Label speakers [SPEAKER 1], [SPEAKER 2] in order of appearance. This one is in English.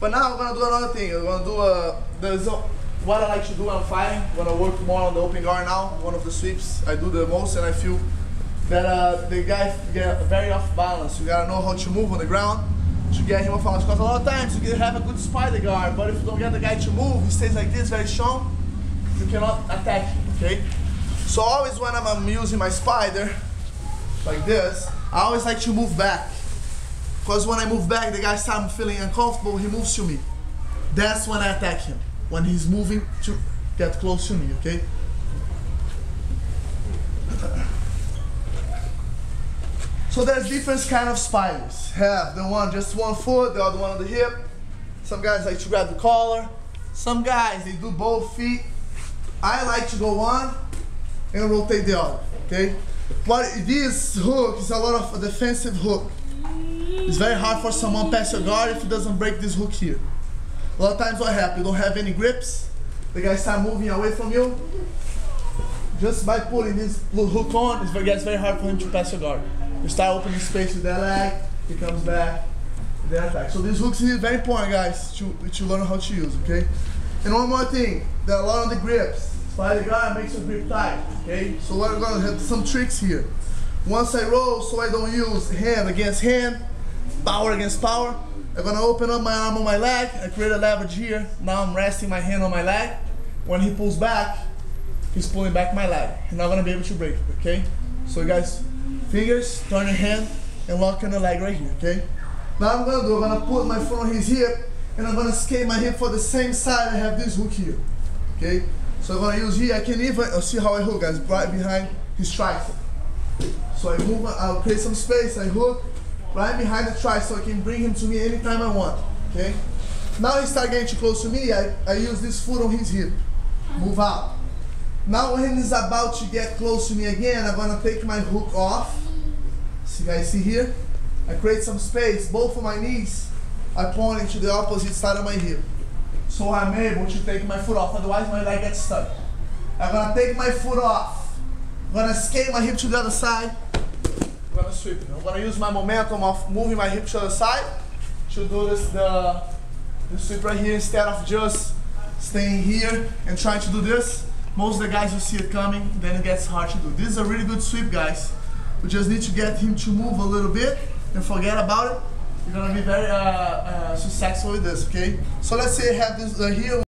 [SPEAKER 1] But now I'm gonna do another thing. I'm gonna do what I like to do when I'm fighting. I'm gonna work more on the open guard now. One of the sweeps I do the most, and I feel that the guy get very off balance. You gotta know how to move on the ground to get him off balance. Because a lot of times you can have a good spider guard, but if you don't get the guy to move, he stays like this, very strong, you cannot attack him, okay? So always when I'm using my spider, like this, I always like to move back. Because when I move back, the guy starts feeling uncomfortable, he moves to me. That's when I attack him. When he's moving to get close to me, okay? So there's different kind of spiders. Have the one just one foot, the other one on the hip. Some guys like to grab the collar. Some guys, they do both feet. I like to go one and rotate the other, okay? But this hook is a lot of a defensive hook. It's very hard for someone pass your guard if he doesn't break this hook here. A lot of times what happens, you don't have any grips, the guy start moving away from you. Just by putting this hook on, it gets very hard for him to pass your guard. You start opening space with that leg, he comes back, then attack. So these hooks here are very important, guys, to learn how to use, okay? And one more thing, there are a lot of the grips. Spider guard makes your grip tight, okay? So we're gonna have some tricks here. Once I roll, so I don't use hand against hand, power against power, I'm gonna open up my arm on my leg, I create a leverage here, now I'm resting my hand on my leg. When he pulls back, he's pulling back my leg. You're not gonna be able to break it, okay? So guys, fingers, turn your hand, and lock in the leg right here, okay? Now I'm gonna put my foot on his hip, and I'm gonna skate my hip for the same side I have this hook here, okay? So I'm gonna use here, I can even, see how I hook, guys, right behind his tricep. So I move, I'll create some space, I hook right behind the tricep so I can bring him to me anytime I want, okay? Now he starts getting too close to me, I use this foot on his hip, move out. Now when he's about to get close to me again, I'm gonna take my hook off. So you guys see here? I create some space, both of my knees I point into the opposite side of my hip. So I'm able to take my foot off, otherwise my leg gets stuck. I'm gonna take my foot off. I'm gonna skate my hip to the other side. I'm gonna sweep it. I'm gonna use my momentum of moving my hip to the other side to do this, the sweep right here instead of just staying here and trying to do this. Most of the guys will see it coming, then it gets hard to do. This is a really good sweep, guys. We just need to get him to move a little bit and forget about it. You're gonna be very successful with this, okay? So let's say I have this here.